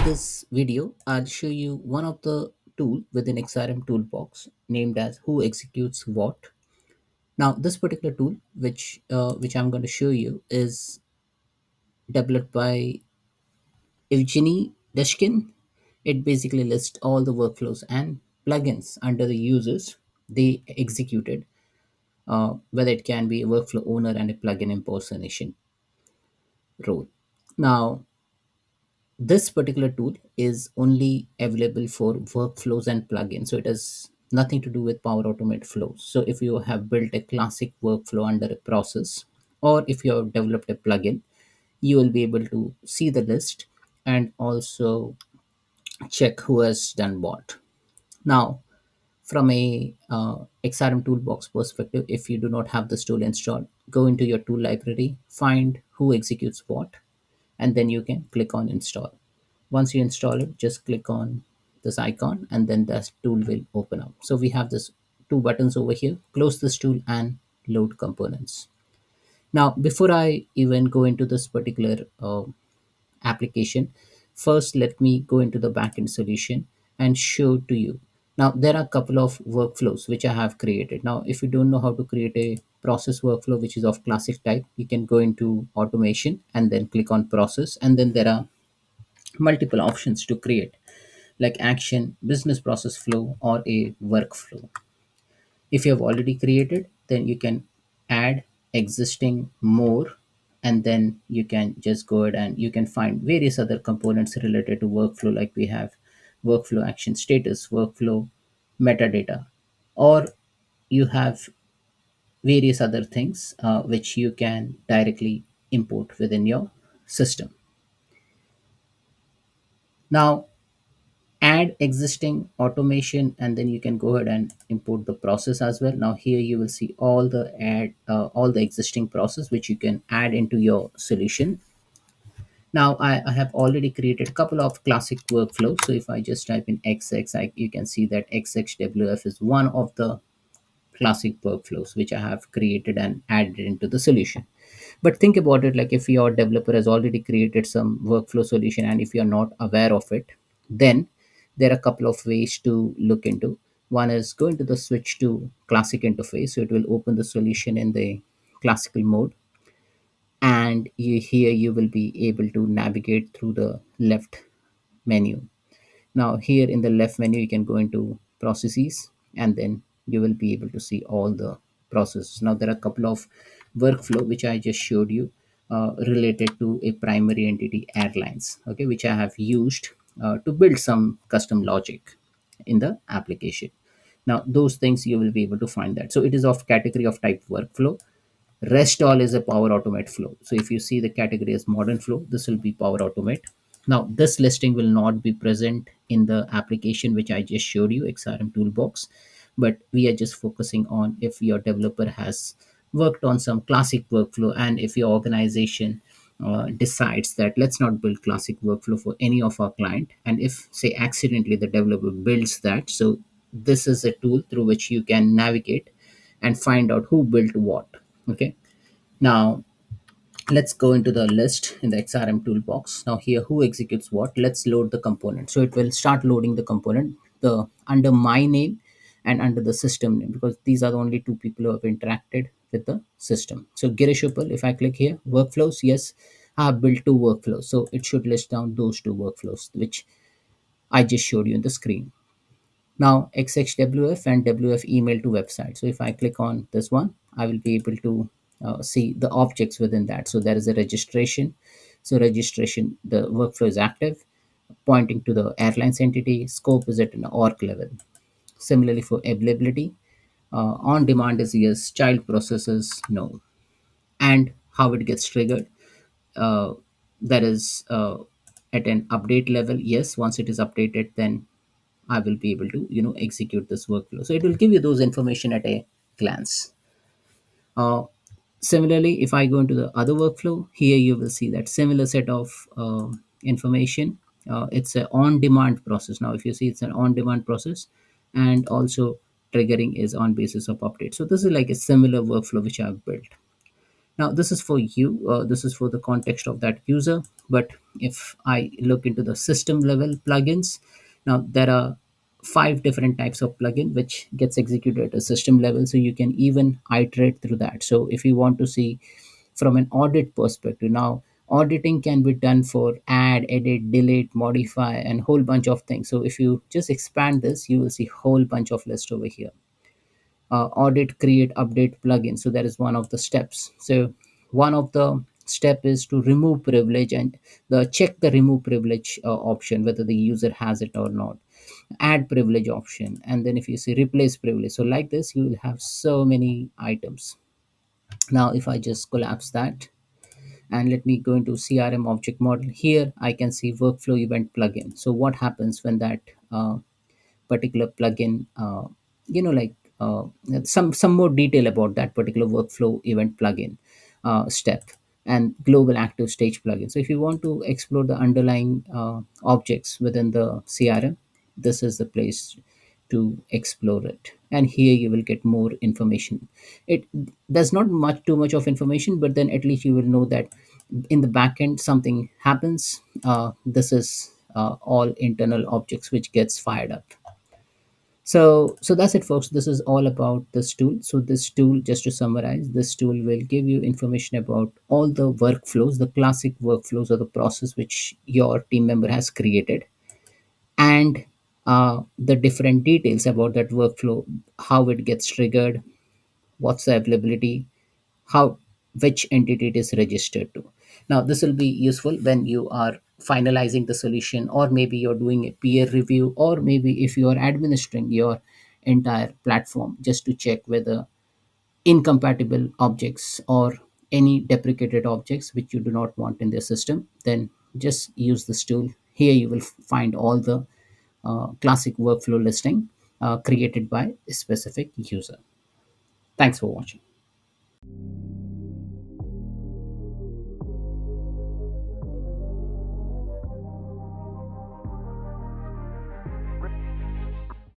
this video, I'll show you one of the tool within XRM Toolbox named as Who Executes What. Now, this particular tool, which I'm going to show you, is developed by Evgeny Deshkin. It basically lists all the workflows and plugins under the users they executed, whether it can be a workflow owner and a plugin impersonation role. Now, this particular tool is only available for workflows and plugins, so it has nothing to do with Power Automate flows. So if you have built a classic workflow under a process, or if you have developed a plugin, you will be able to see the list and also check who has done what. Now, from a XRM Toolbox perspective, if you do not have this tool installed, go into your tool library, find who executes what, and then you can click on install. Once you install it, just click on this icon and then the tool will open up. So we have this two buttons over here: close this tool and load components. Now, before I even go into this particular application, first let me go into the backend solution and show to you. Now, there are a couple of workflows which I have created. Now, if you don't know how to create a process workflow which is of classic type, you can go into automation and then click on process, and then there are multiple options to create, like action, business process flow, or a workflow. If you have already created, then you can add existing more, and then you can just go ahead and you can find various other components related to workflow, like we have workflow action status, workflow metadata, or you have various other things which you can directly import within your system. Now, add existing automation, and then you can go ahead and import the process as well. Now here you will see all the existing process which you can add into your solution. Now I have already created a couple of classic workflows. So if I just type in you can see that xxwf is one of the classic workflows which I have created and added into the solution. But think about it, like if your developer has already created some workflow solution and if you're not aware of it, then there are a couple of ways to look into. One is going to the switch to classic interface. So it will open the solution in the classical mode, and here you will be able to navigate through the left menu. Now, here in the left menu, you can go into processes, and then you will be able to see all the processes. Now, there are a couple of workflow which I just showed you related to a primary entity airlines, okay, which I have used to build some custom logic in the application. Now, those things you will be able to find that. So it is of category of type workflow. Rest all is a Power Automate flow. So if you see the category as modern flow, this will be Power Automate. Now, this listing will not be present in the application which I just showed you, XRM Toolbox, but we are just focusing on if your developer has worked on some classic workflow, and if your organization decides that let's not build classic workflow for any of our client, and if say accidentally the developer builds that, so this is a tool through which you can navigate and find out who built what. Okay, now let's go into the list in the XRM toolbox. Now here, who executes what? Let's load the component. So it will start loading the component the under my name and under the system name, because these are the only two people who have interacted with the system. So Girish Uppal, if I click here, workflows, yes, I have built two workflows. So it should list down those two workflows which I just showed you in the screen. Now XHWF and WF email to website. So if I click on this one, I will be able to see the objects within that. So there is a registration. So registration, the workflow is active, pointing to the airlines entity. Scope is at an org level. Similarly for availability, on demand is yes, child processes no, and how it gets triggered. Uh, that is at an update level. Yes, once it is updated, then I will be able to execute this workflow. So it will give you those information at a glance. Uh, Similarly, if I go into the other workflow, here you will see that similar set of information. It's an on-demand process. Now, if you see, it's an on-demand process, and also triggering is on basis of update. So this is like a similar workflow which I've built. Now this is for you, this is for the context of that user. But if I look into the system level plugins, now there are 5 different types of plugin which gets executed at a system level, so you can even iterate through that. So if you want to see from an audit perspective, now auditing can be done for add, edit, delete, modify, and whole bunch of things. So if you just expand this, you will see whole bunch of list over here. Audit, create, update plugin, so that is one of the steps. So one of the step is to remove privilege, and the check the remove privilege option whether the user has it or not. Add privilege option, and then if you see replace privilege, so like this you will have so many items. Now if I just collapse that, and let me go into CRM object model, here I can see workflow event plugin. So what happens when that particular plugin, like some more detail about that particular workflow event plugin step, and global active stage plugin. So if you want to explore the underlying objects within the CRM, this is the place to explore it, and here you will get more information. It There's not much too much of information, but then at least you will know that in the backend something happens. This is all internal objects which gets fired up. So that's it, folks. This is all about this tool. So this tool, just to summarize, this tool will give you information about all the workflows, the classic workflows or the process which your team member has created, and the different details about that workflow, how it gets triggered, what's the availability, how, which entity it is registered to. Now this will be useful when you are finalizing the solution, or maybe you're doing a peer review, or maybe if you are administering your entire platform, just to check whether incompatible objects or any deprecated objects which you do not want in the system, then just use this tool. Here you will find all the classic workflow listing created by a specific user. Thanks for watching.